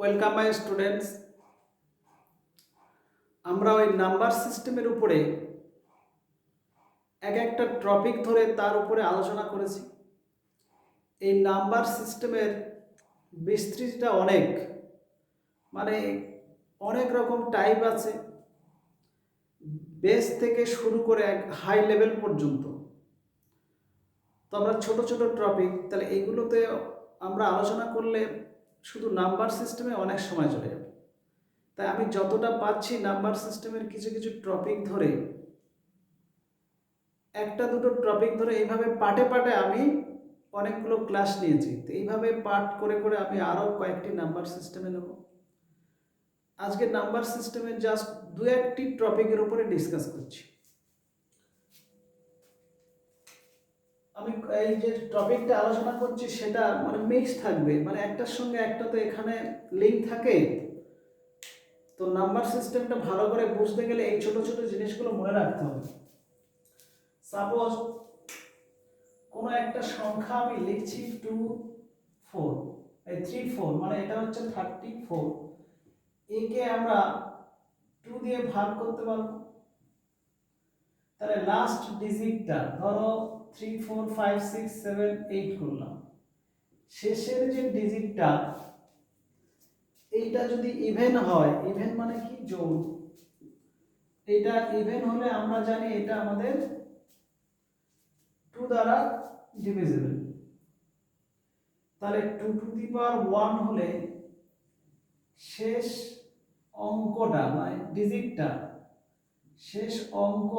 Welcome my students. আমরা ওই number সিস্টেমের উপরে এক একটা টপিক ধরে তার উপরে আলোচনা করেছি। এই নাম্বার সিস্টেমের বিস্তৃতিটা অনেক, মানে অনেক রকম টাইপ আছে, বেস থেকে শুরু করে এক হাই লেভেল পর্যন্ত। তো আমরা ছোট ছোট টপিক, তাহলে এগুলোতে আমরা আলোচনা করলে শুধু নাম্বার সিস্টেমে অনেক সময় চলে যাবে। তাই আমি যতটা পাচ্ছি নাম্বার সিস্টেমের কিছু কিছু টপিক ধরে, একটা দুটো টপিক ধরে এইভাবে পার্টে পার্টে আমি অনেকগুলো ক্লাস নিয়েছি। তো এইভাবে পার্ট করে করে আমি আরও কয়েকটি নাম্বার সিস্টেমে নেব। আজকে নাম্বার সিস্টেমের জাস্ট দু একটি টপিকের উপরে ডিসকাস করছি। আমি এই যে টপিকটা আলোচনা করছি সেটা মানে মিক্স থাকবে, মানে একটার সঙ্গে একটা তো এখানে লিঙ্ক থাকে। তো নাম্বার সিস্টেমটা ভালো করে বুঝতে গেলে এই ছোট ছোট জিনিসগুলো মনে রাখতে হবে। সাপোজ কোনো একটা সংখ্যা আমি লিখছি 2 4, এই 3 4, মানে এটা হচ্ছে 34। একে আমরা 2 দিয়ে ভাগ করতে পারবো। তাহলে লাস্ট ডিজিটটা ধরো 3 4 5 6 7 8 করলাম, শেষের যে ডিজিটটা এইটা যদি ইভেন হয়, ইভেন মানে কি যোগ, এটা ইভেন হলে আমরা জানি এটা আমাদের 2 দ্বারা ডিভিজিবল। তাহলে 2 টু দি পাওয়ার 1 হলে শেষ অঙ্কটা মানে ডিজিটটা, শেষ অঙ্ক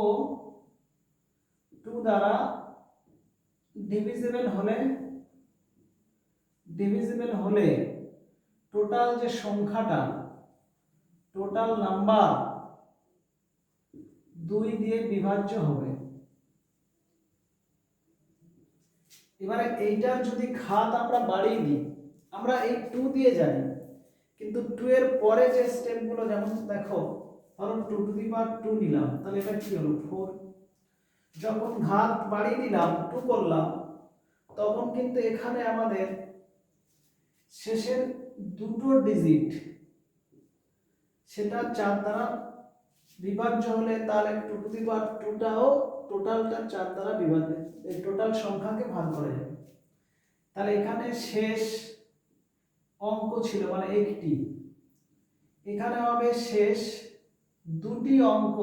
2 দ্বারা ডিভিজিবল হলে টোটাল যে সংখ্যাটা, টোটাল নাম্বার 2 দিয়ে বিভাজ্য হবে। এবারে এইটার যদি ঘাত আমরা বাড়িয়ে দিই, আমরা এই 2 দিয়ে জানি, কিন্তু 2 এর পরে যে স্টেপগুলো, যেমন দেখো ধরো 2 টু দি পাওয়ার 2 নিলাম, তাহলে এটা কি হলো 4। যখন ঘাত বাড়িয়ে দিলাম 2 করলাম, তখন কিন্তু এখানে আমাদের শেষের দুটো ডিজিট সেটা 4 দ্বারা বিভাজ্য হলে তাহলে 2 টু দি পাওয়ার 2টাও টোটালটা 4 দ্বারা বিভাজ্য, এই টোটাল সংখ্যাকে ভাগ করা যাবে। তাহলে এখানে শেষ অঙ্ক ছিল মানে একটি, এখানে হবে শেষ দুটি অঙ্ক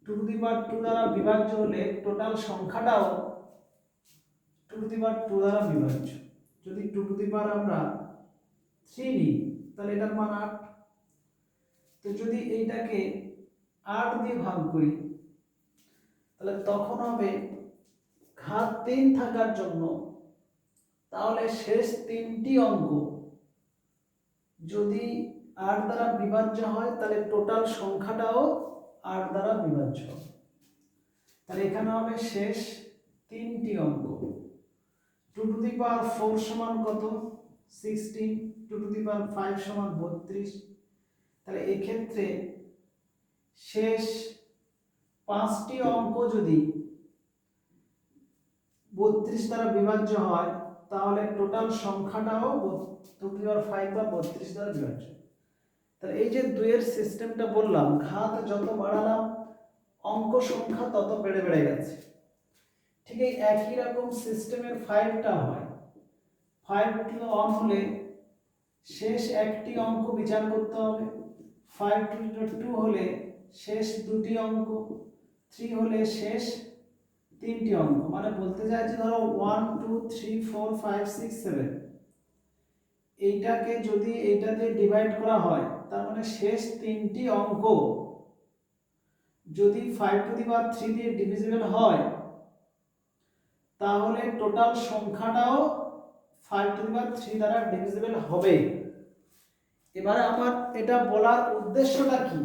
2 টু দি পাওয়ার 2 দ্বারা বিভাজ্য হলে টোটাল সংখ্যাটাও 2 টু দি পাওয়ার 2 দ্বারা বিভাজ্য। যদি 2 টু দি পাওয়ার আমরা 3 নিই তাহলে এটার মান 8। তো যদি এইটাকে 8 দিয়ে ভাগ করি তাহলে তখন হবে ঘাত 3 থাকার জন্য, তাহলে শেষ তিনটি অঙ্ক যদি 8 দ্বারা বিভাজ্য হয় তাহলে টোটাল সংখ্যাটাও 8 দ্বারা বিভাজ্য। তাহলে এখানে হবে শেষ তিনটি অঙ্ক 2 টু দি পাওয়ার 4 সমান কত 16, 2 টু দি পাওয়ার 5 সমান 32। তাহলে এই ক্ষেত্রে শেষ পাঁচটি অঙ্ক যদি 32 দ্বারা বিভাজ্য হয় তাহলে টোটাল সংখ্যাটাও 2 টু দি পাওয়ার 5 বা 32 দ্বারা বিভাজ্য। তাহলে এই যে 2 এর সিস্টেমটা বললাম, ঘাত যত বাড়ালাম অঙ্ক সংখ্যা তত বেড়ে বেড়ে গেছে। ঠিক এই একই রকম সিস্টেমের 5টা হয়। 5 টু 1 হলে শেষ একটি অঙ্ক বিচার করতে হবে, 5 টু 2 হলে শেষ দুটি অঙ্ক, 3 হলে শেষ তিনটি অঙ্ক। মানে বলতে চাইছি ধরো 1 2 3 4 5 6 7, এইটাকে যদি এইটা দিয়ে ডিভাইড করা হয় তার মানে শেষ তিনটি অঙ্ক যদি 5 টু দি পাওয়ার 3 দিয়ে ডিভিজিবল হয় তাহলে টোটাল সংখ্যাটাও 5 টু দি পাওয়ার 3 দ্বারা ডিভিজিবল হবে। এবারে আমার এটা বলার উদ্দেশ্যটা কি,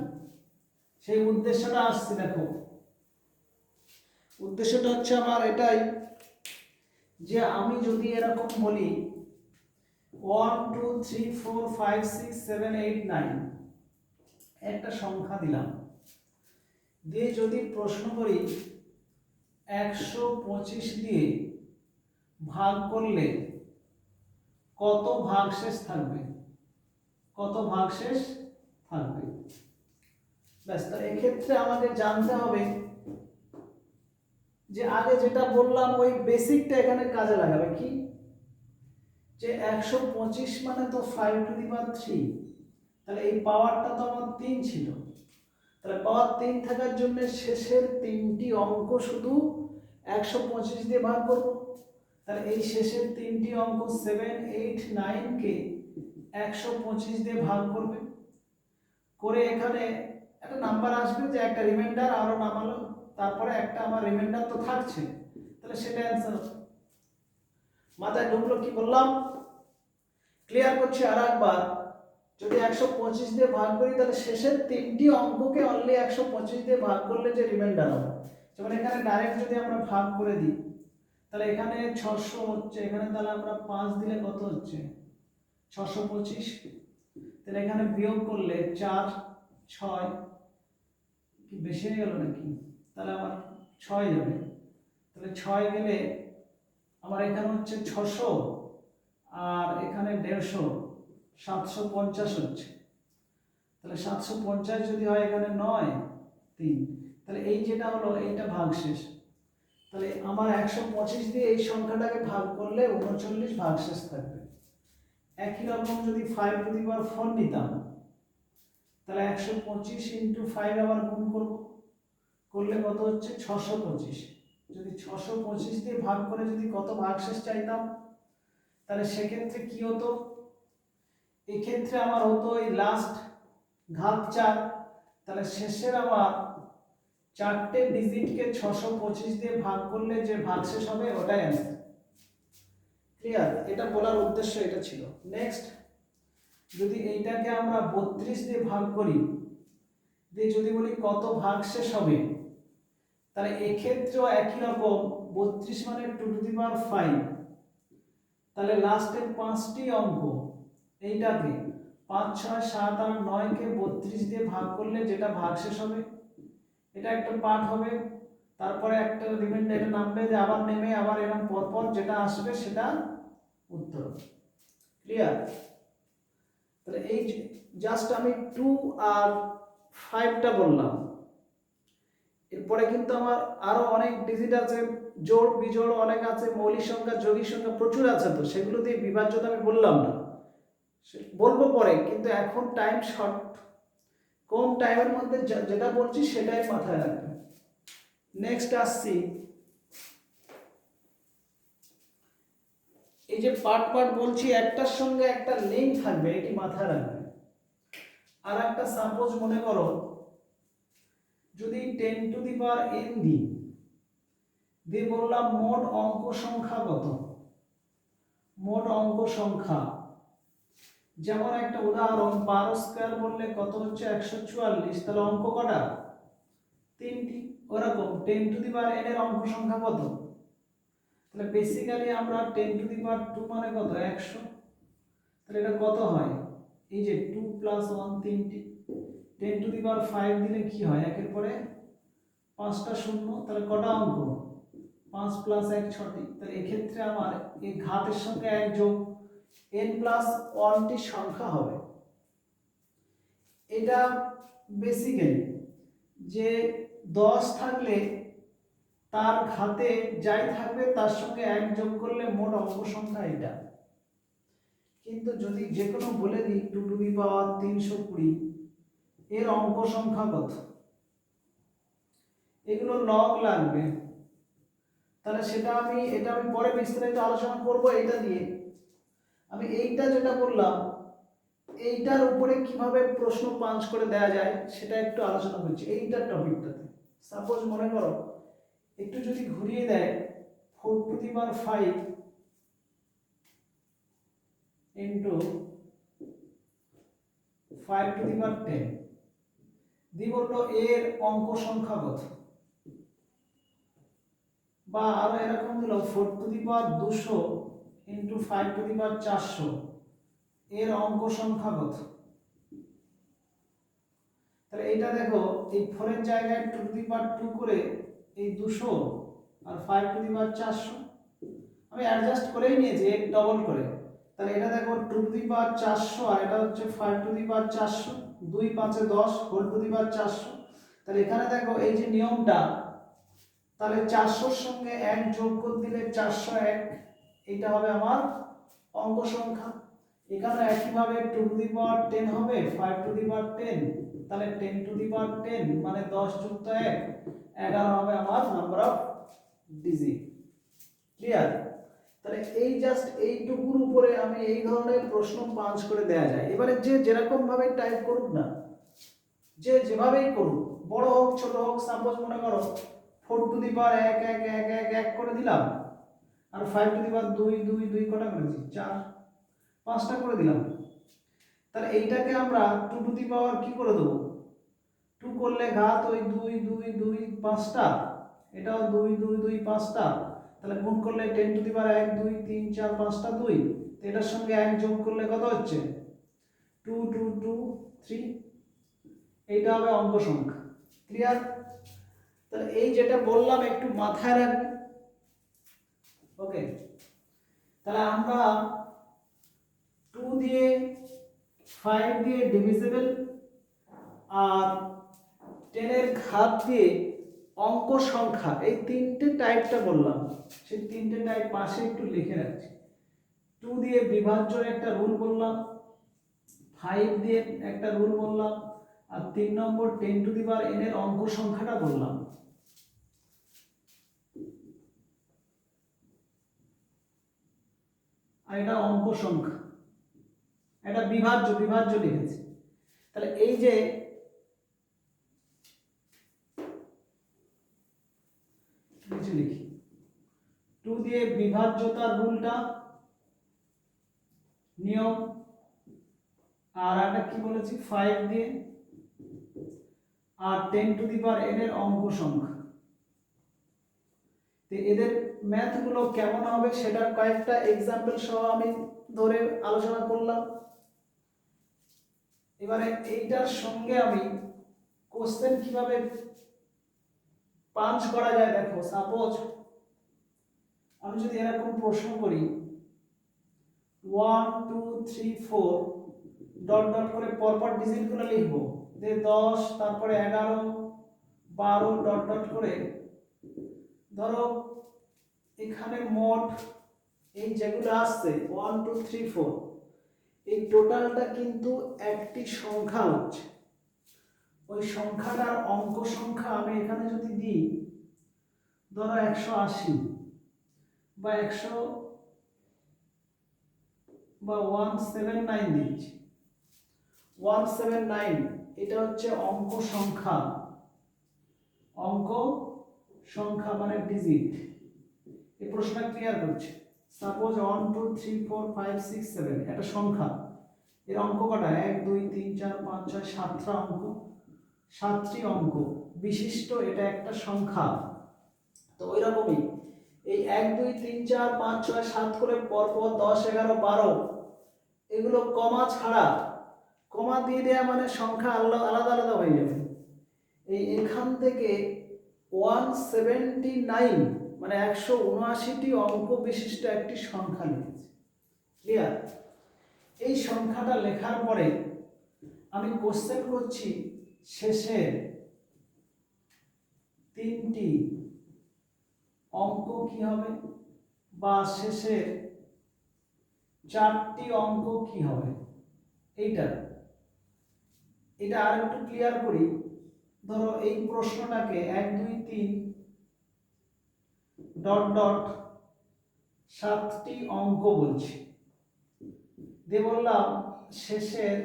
সেই উদ্দেশ্যটা আসছে। দেখো উদ্দেশ্যটা হচ্ছে আমার এটাই যে আমি যদি এরকম বলি 1 2 3 4 5 6 7 8 9, একটা সংখ্যা দিলাম, দিয়ে যদি প্রশ্ন করি 125 দিয়ে ভাগ করলে কত ভাগশেষ থাকবে, কত ভাগশেষ থাকবে। ব্যাস, তো এক্ষেত্রে আমাকে জানতে হবে যে আগে যেটা বললাম ওই বেসিকটা এখানে কাজে লাগাবে কি, যে 125 মানে তো 5⁻3, তাহলে এই পাওয়ারটা তো আমার 3 ছিল, তাহলে পাওয়ার 3 থাকার জন্য শেষের তিনটি অঙ্ক শুধু 125 দিয়ে ভাগ করব। তাহলে এই শেষের তিনটি অঙ্ক 7, 8, 9 কে 125 দিয়ে ভাগ করবে, করে এখানে একটা নাম্বার আসবে যে একটা রিমাইন্ডার আরো নামালো, তারপরে একটা আমার রিমাইন্ডার তো থাকছে, তাহলে সেটা অ্যান্সার। মাথায় ঢুকলো কি বললাম? ক্লিয়ার করছি আরেকবার। যদি 125 দিয়ে ভাগ করি তাহলে শেষের তিনটি অঙ্ককে অনলি 125 দিয়ে ভাগ করলে যে রিমাইন্ডার হবে, যেমন এখানে ডাইরেক্ট যদি আমরা ভাগ করে দিই তাহলে এখানে 600 হচ্ছে, এখানে তাহলে আমরা 5 দিলে কত হচ্ছে 625, তাহলে এখানে বিয়োগ করলে 4, 6 কি বেশি হয়ে গেল নাকি, তাহলে আমার 6 যাবে, তাহলে 6 গেলে আমার এখানে হচ্ছে 600 আর এখানে 150, 750 হচ্ছে, তাহলে 750 যদি হয় এখানে 9, 3, তাহলে এই যেটা হলো এইটা ভাগশেষ। তাহলে আমার 125 দিয়ে এই সংখ্যাটাকে ভাগ করলে 39 ভাগশেষ থাকবে। একই রকম যদি 5⁴ নিতাম তাহলে 125 × 5 আবার গুণ করব, করলে কত হচ্ছে 625। যদি 625 দিয়ে ভাগ করে যদি কত ভাগশেষ চাইতাম তাহলে সেক্ষেত্রে কি হতো, এক্ষেত্রে আমার হতো এই লাস্ট ঘাত 4, তাহলে শেষের আমার 4টে ডিজিটকে 625 দিয়ে ভাগ করলে যে ভাগশেষ হবে ওটাই অ্যান্সার। ক্লিয়ার? এটা বলার উদ্দেশ্য এটা ছিল। নেক্সট, যদি এইটাকে আমরা 32 দিয়ে ভাগ করি দিয়ে যদি বলি কত ভাগশেষ হবে, তাহলে এক্ষেত্রেও একই রকম 32 মানে 2⁵, তাহলে লাস্টের 5টি অঙ্ক এইটাকে 5, 6, 7, 8, 9 কে 32 দিয়ে ভাগ করলে যেটা ভাগশেষ হবে এটা একটা পার্ট হবে, তারপরে একটা রিমাইন্ডার এটা নামবে, যে আবার নেমে আবার এরকম পরপর যেটা আসবে সেটা উত্তর। ক্লিয়ার? তাহলে এই জাস্ট আমি 2 আর 5টা বললাম, এরপরে কিন্তু আমার আরো অনেক ডিজিট আছে, জোড় বিজোড় অনেক আছে, মৌলিক সংখ্যা যৌগিক সংখ্যা প্রচুর আছে, তো সেগুলো দিয়ে বিভাজ্যতা আমি বললাম না, বলবো পরে, কিন্তু এখন টাইম শর্ট, কম টাইমের মধ্যে যেটা বলছি সেটাই মাথায় রাখবে। নেক্সট আসছি, এই যে পার্ট পার্ট বলছি একটার সঙ্গে একটা লিঙ্ক থাকবে, এটি মাথায় রাখবে। আর একটা সাপোজ মনে করো যদি 10⁻n দিয়ে বললাম মোট অঙ্ক সংখ্যা কত, মোট অঙ্ক সংখ্যা, যেমন একটা উদাহরণ 12² বললে কত হচ্ছে 144, তাহলে অঙ্ক কটা 3টি। ওরকম 10⁻n এর অঙ্ক সংখ্যা কত, তাহলে বেসিক্যালি আমরা 10⁻2 মানে কত 100, তাহলে এটা কত হয়, এই যে 2 + 1 3টি, 10⁵ দিলে কি হয়, একের পরে 5টা শূন্য, তাহলে কটা অঙ্ক 5 + 1 6টি, তাহলে এক্ষেত্রে আমার এই ঘাতের সঙ্গে 1 যোগ n+1টি সংখ্যা হবে। এটা বেসিক্যালি যে 10 থাকলে তার ঘাতে যাই থাকবে তার সঙ্গে 1 যোগ করলে মোট অঙ্ক সংখ্যা এটা। কিন্তু যদি যে কোনো বলে দিই 2⁻320 এর অঙ্ক সংখ্যা কত, এগুলো লগ লাগবে, তাহলে সেটা এটা আমি পরে বিস্তারিত আলোচনা করব। এটা দিয়ে আমি এইটা যেটা বললাম এইটার উপরে কিভাবে প্রশ্ন পাঞ্চ করে দেওয়া যায় সেটা একটু আলোচনা করছি এইটার টপিকটাতে। সাপোজ মনে করো একটু যদি ঘুরিয়ে দেয় 4⁵ ইন্টু 5⁻10 দিয়ে বললো এর অঙ্ক সংখ্যা কত, বা আরো এরকম দিল 4⁻200 ইন্টু 5⁻400 এর অঙ্ক সংখ্যা কত। তাহলে এটা দেখো এই 4 এর জায়গায় 2⁻2 করে এই 200 আর 5⁻400 আমি অ্যাডজাস্ট করেই নিয়েছি এক ডবল করে, তাহলে এটা দেখো 2 টু দি পাওয়ার 400 আর এটা হচ্ছে 5 টু দি পাওয়ার 400, 2 5 এ 10 হোল টু দি পাওয়ার 400। তাহলে এখানে দেখো এই যে নিয়মটা, তাহলে 400 এর সঙ্গে 1 যোগ করে দিলে 401, এটা হবে আমার অঙ্ক সংখ্যা। এখানে একইভাবে 2 টু দি পাওয়ার 10 হবে, 5 টু দি পাওয়ার 10, তাহলে 10 টু দি পাওয়ার 10 মানে 10 যুক্ত 1 11 হবে আমার নাম্বার অফ ডিজিট। ক্লিয়ার? তাহলে এই জাস্ট এইটুকুর উপরে আমি এই ধরনের প্রশ্ন পাঁচ করে দেয়া যায়। এবারে যে যেরকম ভাবে টাইপ করুক না, যে যেভাবেই করুক, বড় হোক ছোট হোক, সাপোজ মনে করো 4 টু দি পাওয়ার 1 1 1 1 1 করে দিলাম, আর 5 টু দি পাওয়ার 2 2 2 কটা করেছি 4 5টা করে দিলাম। তাহলে এইটাকে আমরা 2 টু দি পাওয়ার কি করে দেবো, 2 করলে ঘাত ওই 2 2 2 5টা, এটাও 2 2 2 5টা, তাহলে গুণ করলে 10 টু দি পাওয়ার 1 2 3 4 5টা 2, তো এটার সঙ্গে 1 যোগ করলে কত হচ্ছে 2 2 2 3, এইটা হবে অঙ্ক সংখ্যা। ক্লিয়ার? তাহলে এই যেটা বললাম একটু মাথায় রাখবে। ওকে, তাহলে আমরা 2 দিয়ে 5 দিয়ে ডিভিজিবল আর 10 এর ঘাত দিয়ে অঙ্ক সংখ্যা, এই তিনটে টাইপটা বললাম, সেই তিনটে টাইপ পাশে একটু লিখে রাখছি। 2 দিয়ে বিভাজ্যের একটা রুল বললাম, 5 দিয়ে একটা রুল বললাম, আর 3 নম্বর 10 টু দি পাওয়ার n এর অঙ্ক সংখ্যাটা বললাম। আর এটা অঙ্ক সংখ্যা, এটা বিভাজ্য লিখেছি। তাহলে এই যে কিছু লিখি, 2 দিয়ে বিভাজ্যতার রুলটা নিয়ম, আর একটা কি বলেছি 5 দিয়ে, আর 10 টু দি পাওয়ার n এর অঙ্ক সংখ্যা। তো এদের ম্যাথ গুলো কেমন হবে সেটার কয়েকটা এক্সাম্পল সহ আমি ধরে আলোচনা করলাম। এবারে এইটার সঙ্গে আমি কোশ্চেন কিভাবে পাঞ্চ করা যায় দেখো। সাপোজ আমি যদি এরকম প্রশ্ন করি 1 2 3 4 ডট ডট করে পরপর ডিজিট গুলো লিখবো, যে 10 তারপরে 11 12 ডট ডট করে, ধরো এখানে মোট এই যেগুলো আসছে 1 2 3 4, এই টোটালটা কিন্তু একটি সংখ্যা হচ্ছে। ওই সংখ্যাটার অঙ্ক সংখ্যা আমি এখানে যদি দিই, ধরো 180 বা 100 বা 179 দিচ্ছি, 179 এটা হচ্ছে অঙ্ক সংখ্যা, অঙ্ক সংখ্যা মানে ডিজিট। এই প্রশ্নটা ক্লিয়ার করছে। সাপোজ 1 2 3 4 5 6 7 এটা সংখ্যা, এর অঙ্ক কটা 1 2 3 4 5 6 7টা অঙ্ক, 7টি অঙ্ক বিশিষ্ট এটা একটা সংখ্যা। তো ওই রকমই এই 1 2 3 4 5 6 7 করে পরপর 10 11 12 এগুলো কমা ছাড়া, কমা দিয়ে দেয়া মানে সংখ্যা আলাদা আলাদা হয়ে যাবে। এই এখান থেকে 179 মানে 179টি অঙ্ক বিশিষ্ট একটি সংখ্যা লিখেছি। ক্লিয়ার? এই সংখ্যাটা লেখার পরে আমি কোশ্চেন করছি শেষের 3টি অঙ্ক কি হবে, বা শেষের 4টি অঙ্ক কি হবে। এটা আর একটু ক্লিয়ার করি। ধরো এই প্রশ্নটাকে 1 2 3 ডট ডট 7টি অঙ্ক বলছি, দিয়ে বললাম শেষের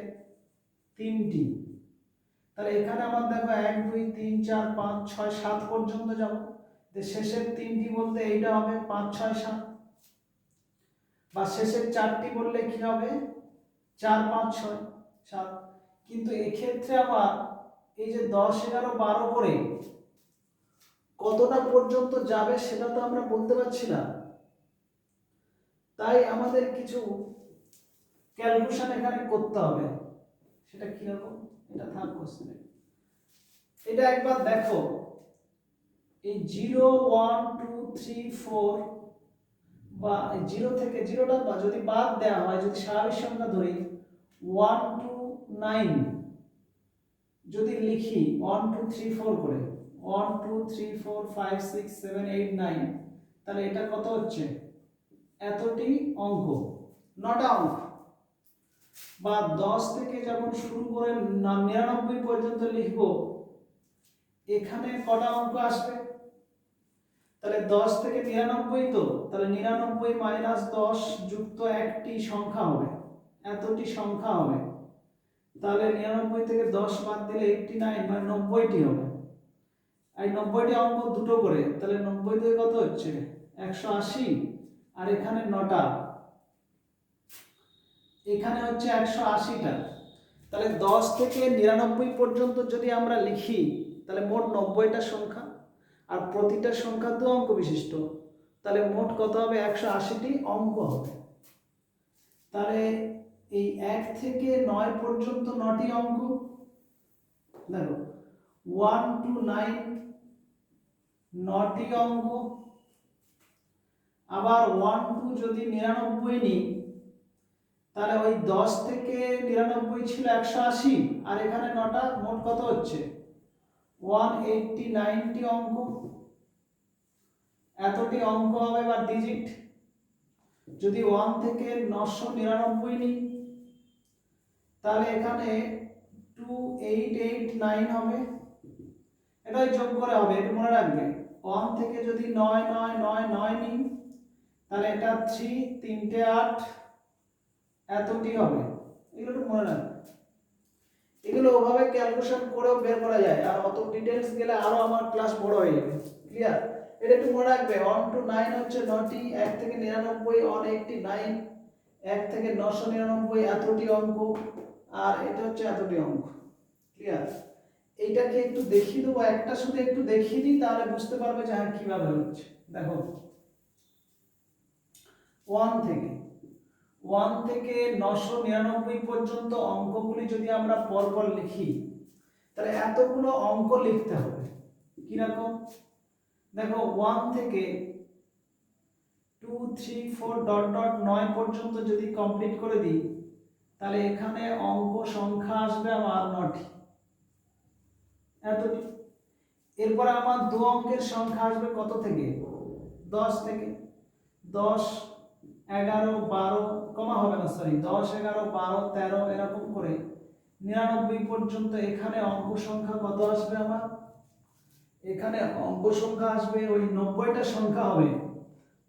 3টি। তাহলে এখানে আমার দেখো 1 2 3 4 5 6 7 পর্যন্ত যাব, শেষের 3টি বলতে এইটা হবে 5 6 7, বা শেষের 4টি বললে কি হবে 4 5 6 7। কিন্তু এক্ষেত্রে আবার এই যে 10 11 12 করে কতটা পর্যন্ত যাবে সেটা তো আমরা বলতে পারছি না, তাই আমাদের কিছু ক্যালকুলেশন এখানে করতে হবে। সেটা কি রকম, এটা থাক কোশ্চেনে। এটা একবার দেখো, এই 0 1 2 3 4 বা জিরো থেকে জিরোটা বা যদি বাদ দেওয়া হয়, যদি স্বাভাবিক সংখ্যা ধরি 1 to 9 যদি লিখি 1 2 3 4 করে 1 2 3 4 5 6 7 8 9, তাহলে এটা কত হচ্ছে? এতটি অঙ্ক, 9টা অঙ্ক। বা 10 থেকে যখন শুরু করে 99 পর্যন্ত লিখব, এখানে কটা অঙ্ক আসবে? তাহলে 10 থেকে 99, তো তাহলে 99 মাইনাস 10 যুক্ত একটি সংখ্যা হবে, এতটি সংখ্যা হবে। তাহলে 99 থেকে 10 বাদ দিলে 89 মানে 90টি হবে। এই 90টি অঙ্ক দুটো করে, তাহলে 90 থেকে কত হচ্ছে? 180। আর এখানে 9টা, এখানে হচ্ছে 180টা। তাহলে 10 থেকে 99 পর্যন্ত যদি আমরা লিখি, তাহলে মোট 90টা সংখ্যা, আর প্রতিটা সংখ্যা 2 অঙ্ক বিশিষ্ট, তাহলে মোট কত হবে? 180টি অঙ্ক হবে। তাহলে এই 1 থেকে 9 পর্যন্ত 9টি অঙ্ক। দেখো 1 to 9 9টি অঙ্ক। আবার 1 to যদি 99 নিই, তাহলে ওই 10 থেকে 99 ছিল 180, আর এখানে 9টা, মোট কত হচ্ছে? 189টি অঙ্ক। এতটি অঙ্ক হবে বা ডিজিট। যদি 1 থেকে 999 নিই, তাহলে এখানে 2889 হবে। এটাই যোগ করে হবে, এটা মনে রাখবে। 1 থেকে যদি 9999 নিই, তাহলে এটা 3 3টে 8 এতটি হবে। এগুলো একটু মনে রাখবে, এগুলো ওভাবে ক্যালকুলেশন করেও বের করা যায়। আর অত ডিটেইলস গেলে আরো আমার ক্লাস বড় হয়ে যাবে। ক্লিয়ার? এটা একটু মনে রাখবে। 1 to 9 হচ্ছে 9টি, 1 থেকে 99 189, 1 থেকে 999 এতটি অঙ্ক, আর এটা হচ্ছে এতটি অঙ্ক। ক্লিয়ার? এইটাকে একটু দেখিয়ে দেবো, একটা শুধু একটু দেখিয়ে দিই, তাহলে বুঝতে পারবে যে হ্যাঁ কিভাবে হচ্ছে। দেখো 1 থেকে 999 পর্যন্ত অঙ্কগুলি যদি আমরা পরপর লিখি, তাহলে এতগুলো অঙ্ক লিখতে হবে। কিরকম? দেখো 1 থেকে 2 3 4 ডট ডট 9 পর্যন্ত যদি কমপ্লিট করে দিই, তাহলে এখানে অঙ্ক সংখ্যা আসবে আমার 9টি, এতটি। এরপর আমার দু অঙ্কের সংখ্যা আসবে কত থেকে? 10 থেকে। 10 11 12 কমা হবে না, সরি, 10 11 12 13 এরকম করে 99 পর্যন্ত এখানে অঙ্ক সংখ্যা কত আসবে আমার? এখানে অঙ্ক সংখ্যা আসবে ওই 90টা সংখ্যা হবে।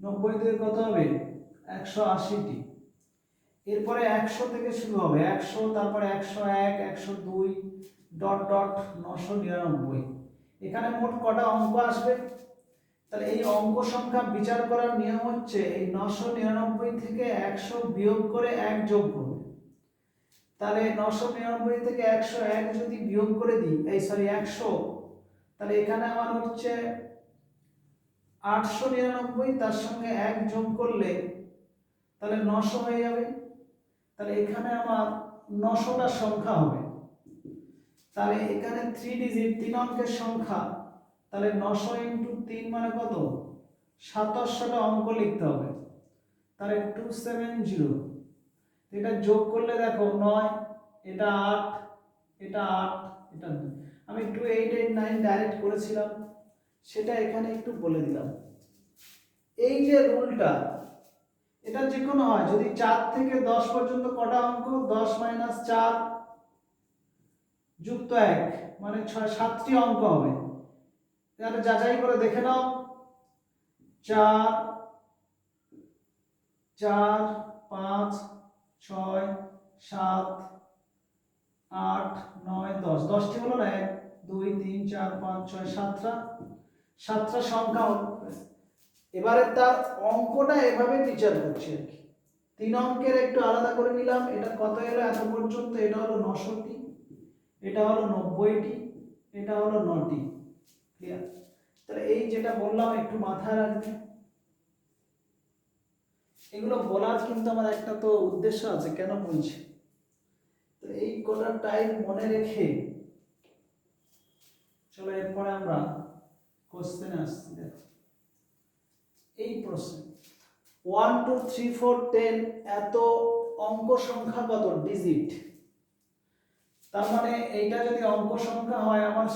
90 থেকে কত হবে? 180টি। এরপরে 100 থেকে শুরু হবে, 100, তারপরে 101 102 ডট ডট 999। এখানে মোট কটা অঙ্ক আসবে? তাহলে এই অঙ্ক সংখ্যা বিচার করার নিয়ম হচ্ছে এই 999 থেকে 100 বিয়োগ করে 1 যোগ করবে। তাহলে 999 থেকে 101 যদি বিয়োগ করে দিই, এই সরি 100, তাহলে এখানে আমার হচ্ছে 899, তার সঙ্গে 1 যোগ করলে তাহলে 900 হয়ে যাবে। তাহলে এখানে আমার 900টা সংখ্যা হবে। তাহলে এখানে 3 ডিজিট 3 অঙ্কের সংখ্যা, তাহলে 900 ইনটু 3 মানে কত? 2700টা অঙ্ক লিখতে হবে। তাহলে 270, এটা যোগ করলে দেখো 9, এটা 8, এটা 8, এটা 2। আমি 2889 ডাইরেক্ট করেছিলাম, সেটা এখানে একটু বলে দিলাম। এই যে রুলটা, এটা যে কোনো হয়। যদি 4 থেকে 10 পর্যন্ত কটা অঙ্ক? 10 মাইনাস 4 যুক্ত 1 মানে 7টি অঙ্ক হবে। তাহলে যাচাই করে দেখে নাও। 4 4 5 6 7 8 9 10, 10টি হলো না? 1 2 3 4 5 6 7টা সংখ্যা হলো। এবারে তার অঙ্কটা এভাবে বিচার করছি আর কি। 3 অঙ্কের একটু আলাদা করে নিলাম। এটা কত এলো এত পর্যন্ত? এটা হলো 900টি, এটা হলো 90টি, এটা হলো 9টি। ক্লিয়ার? তাহলে এই যেটা বললাম একটু মাথায় রাখবে। এগুলো বলার কিন্তু আমার একটা তো উদ্দেশ্য আছে, কেন বলছি। তো এই কটা টাইপ মনে রেখে চলো এরপরে আমরা কোশ্চেনে আসছি। দেখো এই প্রশ্ন, 1 2 3 4 10 এত অঙ্ক সংখ্যা কত ডিজিট, তার মানে এইটা যদি অঙ্ক সংখ্যা হয় আমার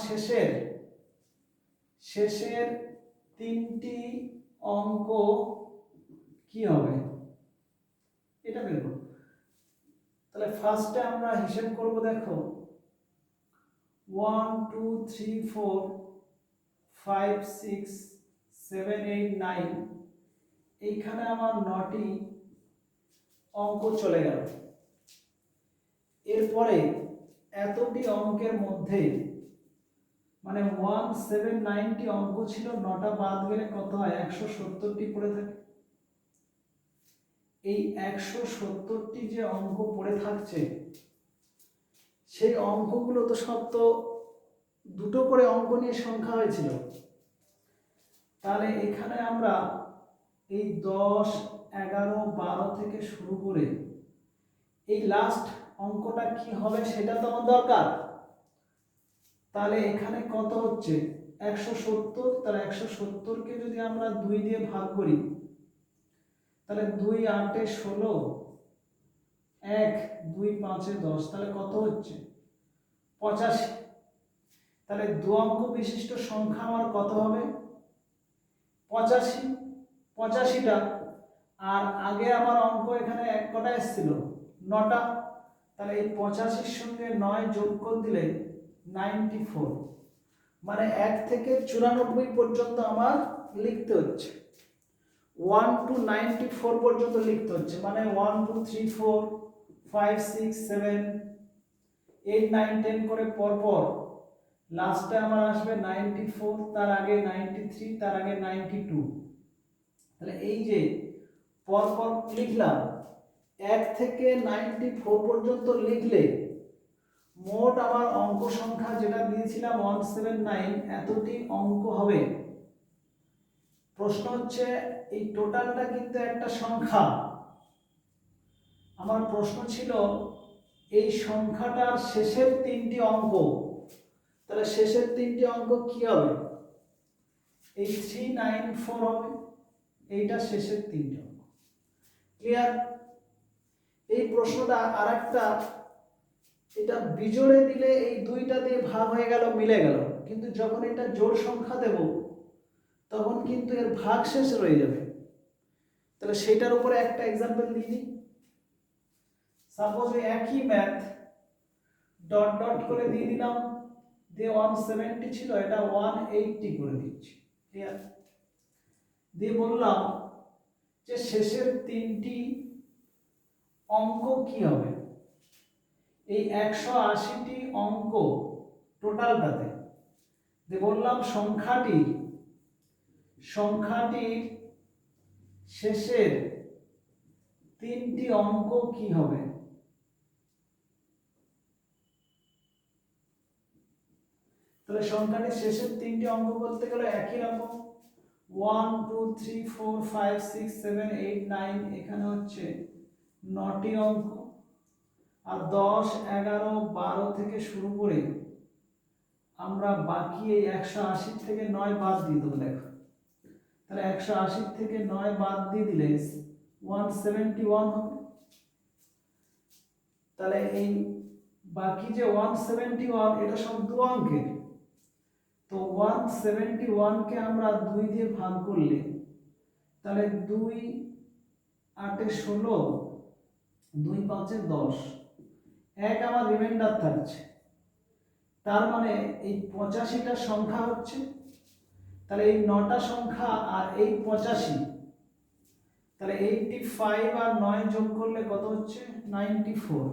শেষের তিনটি অঙ্ক কি হবে এটা বের করব। তাহলে ফার্স্টে আমরা হিসাব করব, দেখো 1 2 3 4 5 6 7 8 9, এইখানে আমার 9টি অঙ্ক চলে গেল। এরপরে এতটি অঙ্কের মধ্যে মানে 179টি অঙ্ক ছিল, 9টা বাদ গেলে কত হয় 170টি পড়ে থাকে। এই 170টি যে অঙ্ক পড়ে থাকছে সেই অঙ্কগুলো তো সব তো দুটো করে অঙ্ক নিয়ে সংখ্যা হয়েছিল। তাহলে এখানে আমরা এই 10 11 12 থেকে শুরু করে এই লাস্ট অঙ্কটা কি হবে সেটা তো আমার দরকার। তাহলে এখানে কত হচ্ছে 170, তাহলে 170কে যদি আমরা 2 দিয়ে ভাগ করি তাহলে 2 8 এ 16, 1 2 5 এ 10, তাহলে কত হচ্ছে 85। তাহলে দু অঙ্ক বিশিষ্ট সংখ্যা আমার কত হবে 85টা। আর আগে আমার অঙ্ক এখানে এক কটা এসেছিল 9টা, তাহলে এই 85-র সঙ্গে 9 যোগ করে দিলে 94, মানে 1 থেকে 94 পর্যন্ত আমার লিখতে হচ্ছে, 1 to 94 পর্যন্ত লিখতে হচ্ছে, মানে 1 2 3 4 5 6 7 8 9 10 করে পরপর লাস্টে আমার আসবে 94, তার আগে 93, তার আগে 92। তাহলে এই যে পরপর লিখলাম 1 থেকে 94 পর্যন্ত লিখলে মোট আমার অঙ্ক সংখ্যা যেটা দিয়েছিলাম 179, এতটি অঙ্ক হবে। প্রশ্ন হচ্ছে এই টোটালটা কিন্তু একটা সংখ্যা, আমার প্রশ্ন ছিল এই সংখ্যাটার শেষের তিনটি অঙ্ক, তাহলে শেষের তিনটি অঙ্ক কি হবে এই 394 হবে, এইটা শেষের তিনটি অঙ্ক। ক্লিয়ার? এই প্রশ্নটা আরেকটা, এটা বিজোড়ে দিলে এই দুইটা দিয়ে ভাগ হয়ে গেল মিলে গেল, কিন্তু যখন এটা জোড় সংখ্যা দেব তখন কিন্তু এর ভাগ শেষ রয়ে যাবে। তাহলে সেটার উপরে একটা एग्जांपल দিয়ে দিই। সাপোজ এই একই ম্যাথ ডট ডট করে দিয়ে দিলাম, দিয়ে 170 ছিল এটা 180 করে দিচ্ছি। ক্লিয়ার? দিয়ে বললাম যে শেষের তিনটি অঙ্ক কি হবে, এই 180টি অঙ্ক টোটালটাতে, দিয়ে বললাম সংখ্যাটির শেষের তিনটি অঙ্ক কি হবে। তাহলে সংখ্যাটির শেষের তিনটি অঙ্ক বলতে গেলে একই রকম 1 2 3 4 5 6 7 8 9, এখানে হচ্ছে 9টি অঙ্ক, আর 10 11 12 থেকে শুরু করে আমরা বাকি এই 180 থেকে 9 বাদ দিয়ে দেবো। দেখো তাহলে 180 থেকে 9 বাদ দিয়ে দিলে 171 হবে। তাহলে এই বাকি যে 171 এটা সব দু অঙ্কের, তো 171 কে আমরা 2 দিয়ে ভাগ করলে তাহলে 2 8 এ 16, 2 5 এ 10, 1 আমার রিমাইন্ডার থাকছে, তার মানে এই 85টা সংখ্যা হচ্ছে, তাহলে এই 9টা সংখ্যা আর এই 85, তাহলে 85 আর 9 যোগ করলে কত হচ্ছে 94,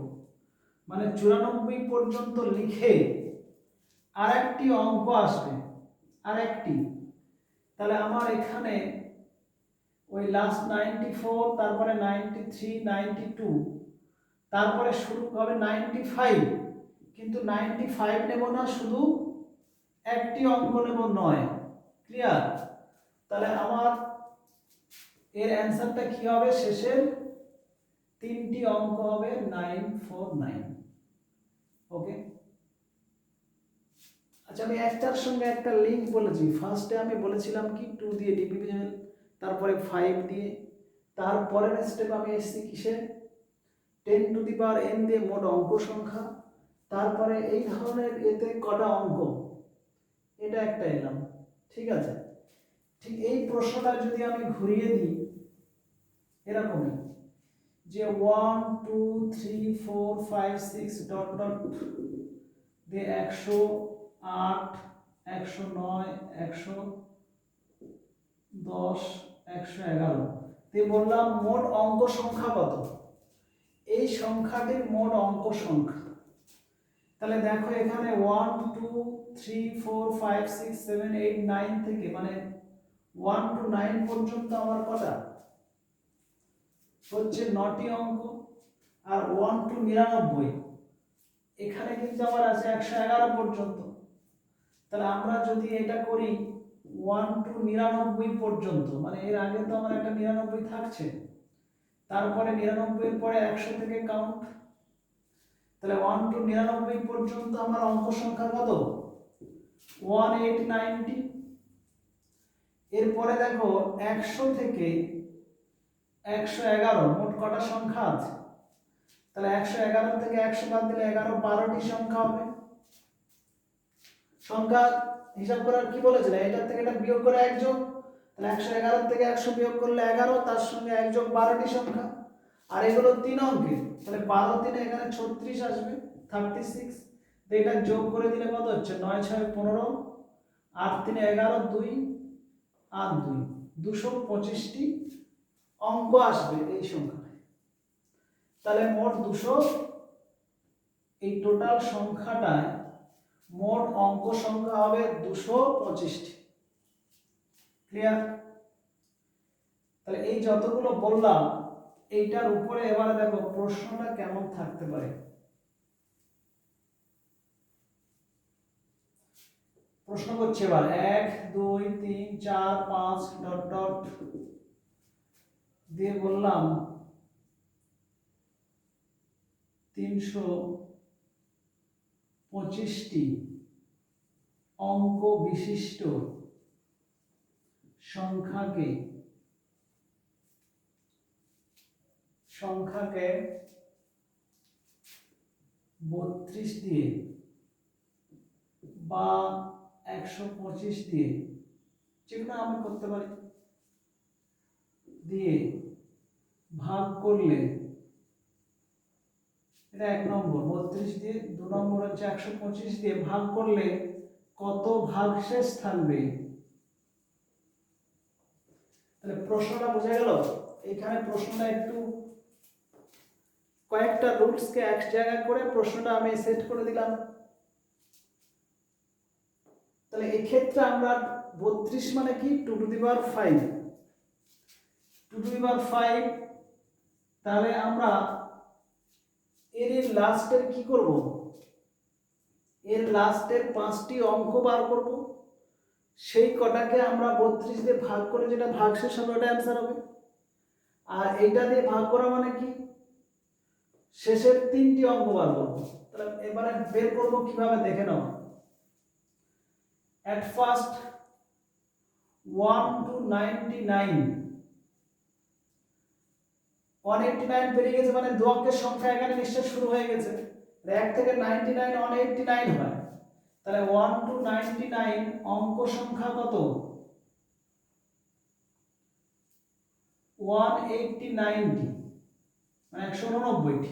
মানে 94 পর্যন্ত লিখে আরেকটি অঙ্ক আসবে, আরেকটি। তাহলে আমার এখানে ওই লাস্ট 94, তারপরে 93 92, তারপরে শুরু হবে 95, কিন্তু 95 নেব না, শুধু একটি অঙ্ক নেব 9। ক্লিয়ার? তাহলে আমার এর অ্যান্সারটা কি হবে, শেষের তিনটি অঙ্ক হবে 949। ওকে, আচ্ছা আমি একটার সঙ্গে একটা লিংক বলেছি। ফার্স্টে আমি বলেছিলাম কি 2 দিয়ে ডিভিজিবল, তারপরে 5 দিয়ে, তারপরের স্টেপ আমি এসছি কিসে, 10⁻n দিয়ে মোট অঙ্ক সংখ্যা, তারপরে এই ধরনের এতে কটা অঙ্ক, এটা একটা এলাম। ঠিক আছে, ঠিক এই প্রশ্নটা যদি আমি ঘুরিয়ে দিই এরকমই, যে 1 2 3 4 5 6 ডট ডট দিয়ে 108 109 110 111 দিয়ে বললাম মোট অঙ্ক সংখ্যা কত, এই সংখ্যাটির মোট অঙ্ক সংখ্যা। তাহলে দেখো এখানে 1 2 3 4 5 6 7 8 9 থেকে মানে 1 to 9 পর্যন্ত আমার কটা হচ্ছে 9টি অঙ্ক, আর 1 to 99 এখানে কিন্তু আমার আছে 111 পর্যন্ত। তাহলে আমরা যদি এটা করি 1 to 99 পর্যন্ত, মানে এর আগে তো আমার একটা 99 থাকছে, তারপরে 99 এর পরে 100 থেকে কাউন্ট, তাহলে 1 to 99 পর্যন্ত আমার অঙ্ক সংখ্যা কত, 1890। এরপরে দেখো 100 থেকে 111 মোট কটা সংখ্যা আছে, তাহলে 111 থেকে 100 বাদ দিলে 11 12টি সংখ্যা হবে। সংখ্যা হিসাব করার কি বলেছিল, এটার থেকে এটা বিয়োগ করে 1 যোগ, তাহলে 111 থেকে 100 বিয়োগ করলে 11, তার সঙ্গে 1 যোগ 12টি সংখ্যা, আর এগুলো 3 অঙ্কের, তাহলে 12 3 এখানে 36 আসবে 36। তো এটা যোগ করে দিলে কত হচ্ছে, 9 6 15, 8 3 11, 2 আর 2 225টি অঙ্ক আসবে এই সংখ্যায়। তাহলে মোট 200, এই টোটাল সংখ্যাটায় মোট অঙ্ক সংখ্যা হবে 225টি। ক্লিয়ার? তাহলে এই যতগুলো বললাম এইটার উপরে এবারে দেখো প্রশ্নটা কেমন থাকতে পারে। প্রশ্ন করছে এবার 1 2 3 4 5 ডট ডট দিয়ে বললাম 325টি অঙ্ক বিশিষ্ট সংখ্যাকে 32 দিয়ে বা 125 দিয়ে, যেটা আমি করতে পারি, দিয়ে ভাগ করলে, এটা 1 নম্বর, 32 দিয়ে, 2 নম্বর হচ্ছে 125 দিয়ে ভাগ করলে কত ভাগশেষ থাকবে। তাহলে প্রশ্নটা বোঝা গেল। এখানে প্রশ্নটা একটু কয়েকটা রুলসকে এক জায়গায় করে প্রশ্নটা আমি সেট করে দিলাম। তাহলে এই ক্ষেত্রে আমরা 32 মানে কি, 2⁵, 2⁵, তাহলে আমরা এর লাস্টের কি করব, এর লাস্টের 5টি অঙ্ক বার করব, সেই কটাকে আমরা 32 দিয়ে ভাগ করে যেটা ভাগশেষ হবে ওটা অ্যান্সার হবে। আর এইটা দিয়ে ভাগ করা মানে কি, শেষের 3টি অঙ্ক বার করব। তাহলে এবারে বের করব কিভাবে দেখে নাও। at first 1 to 99, 189 পেরিয়ে গেছে মানে 2 অঙ্কের সংখ্যা এখানে নিশ্চয় শুরু হয়ে গেছে। 1 থেকে 99 189 হয়, তাহলে 1 to 99 অঙ্ক সংখ্যা কত, 189টি, মানে 189টি।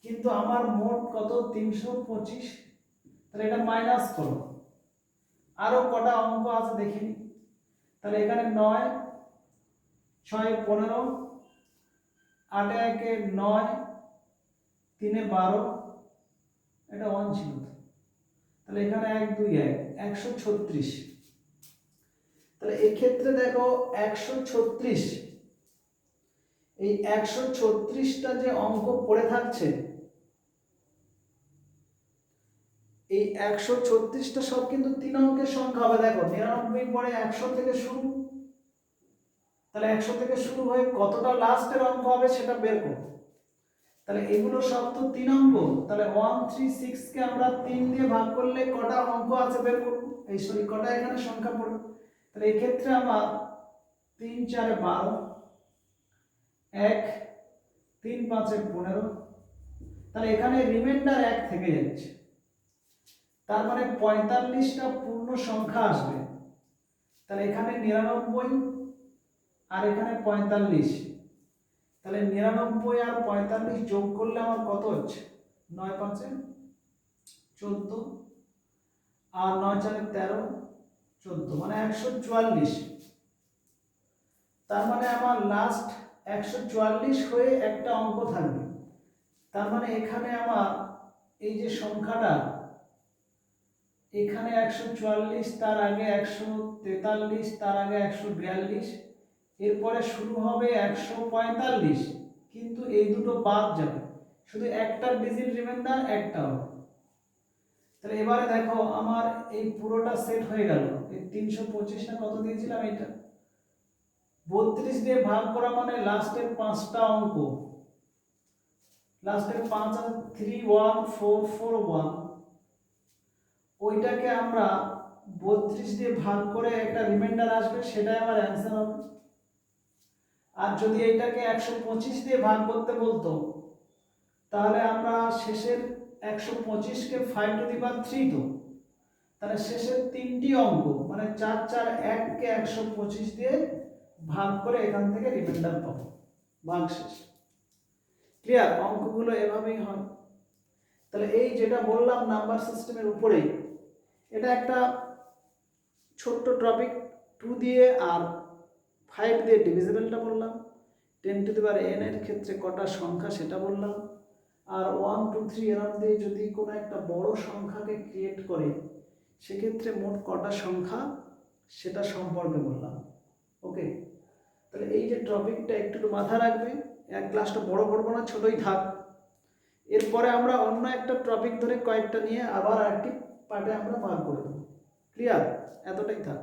কিন্তু আমার মোট কত, 325, তাহলে এটা মাইনাস করো, আরো কটা অঙ্ক আছে দেখিনি। তাহলে এখানে 9 6 15, 8 1 9, 3 12, এটা 1 ছিল, তাহলে এখানে 1 2 1 136। তাহলে এই ক্ষেত্রে দেখো 136, এই 136টা যে অঙ্ক পড়ে থাকছে, এই 136টা সব কিন্তু 3 অঙ্কের সংখ্যা হবে। দেখো 99 পরে 100 থেকে শুরু, তাহলে 100 থেকে শুরু হয়ে কতটা লাস্টের অঙ্ক হবে সেটা বের করব। তাহলে এগুলো সব তো 3 অঙ্ক, তাহলে 136 কে আমরা 3 দিয়ে ভাগ করলে কটা অঙ্ক আছে বের করব, এই সরি কটা এখানে সংখ্যা পড়বে। তাহলে এই ক্ষেত্রে আমার 3 4 12, 1 3 5 15, তাহলে এখানে রিমাইন্ডার 1 থেকে যাচ্ছে, তার মানে 45টা পূর্ণ সংখ্যা আসবে। তাহলে এখানে 99 আর এখানে 45, তাহলে 99 আর 45 যোগ করলে আমার কত হচ্ছে, 9 5 14 আর 9 4 13 14, মানে 144। তার মানে আমার লাস্ট 144 হয়ে একটা অঙ্ক থাকবে। তার মানে এখানে আমার এই যে সংখ্যাটা, এখানে 144, তার আগে 143, তার আগে 142, এরপরে শুরু হবে 145, কিন্তু এই দুটো বাদ যাবে, শুধু একটা ডিজিট রিমাইন্ডার একটা হবে। তাহলে এবারে দেখো আমার এই পুরোটা সেট হয়ে গেল। এই 325 না কত দিয়েছিলাম, এটা 32 দিয়ে ভাগ করা, মানে লাস্টের 5টা অঙ্ক, লাস্টের 5 আর 31441, ওইটাকে আমরা 32 দিয়ে ভাগ করে একটা রিমাইন্ডার আসবে, সেটাই আমার অ্যান্সার হবে। আর যদি এইটাকে 125 দিয়ে ভাগ করতে বলতো, তাহলে আমরা শেষের 125কে 5 টু দি পাওয়ার 3, তো তাহলে শেষের 3টি অঙ্ক মানে 4 4 1 কে 125 দিয়ে ভাগ করে এখান থেকে রিমাইন্ডার পাবো, ভাগ শেষ। ক্লিয়ার? অঙ্কগুলো এভাবেই হয়। তাহলে এই যেটা বললাম নাম্বার সিস্টেমের উপরেই, এটা একটা ছোট্ট টপিক, 2 দিয়ে আর 5 দিয়ে ডিভিজিবলটা বললাম, 10 টু দি পাওয়ার n এর ক্ষেত্রে কটা সংখ্যা সেটা বললাম, আর 1 2 3 এরকম দিয়ে যদি কোনো একটা বড় সংখ্যাকে ক্রিয়েট করে সেক্ষেত্রে মোট কটা সংখ্যা সেটা সম্পর্কে বললাম। ওকে, তাহলে এই যে টপিকটা একটু মাথায় রাখবে, এক ক্লাসটা বড় করবো না, ছোটই থাক। এরপরে আমরা অন্য একটা টপিক ধরে কয়েকটা নিয়ে আবার আরেকটি পার্টে আমরা ভাগ করে দেবো। ক্লিয়ার? এতটাই থাক।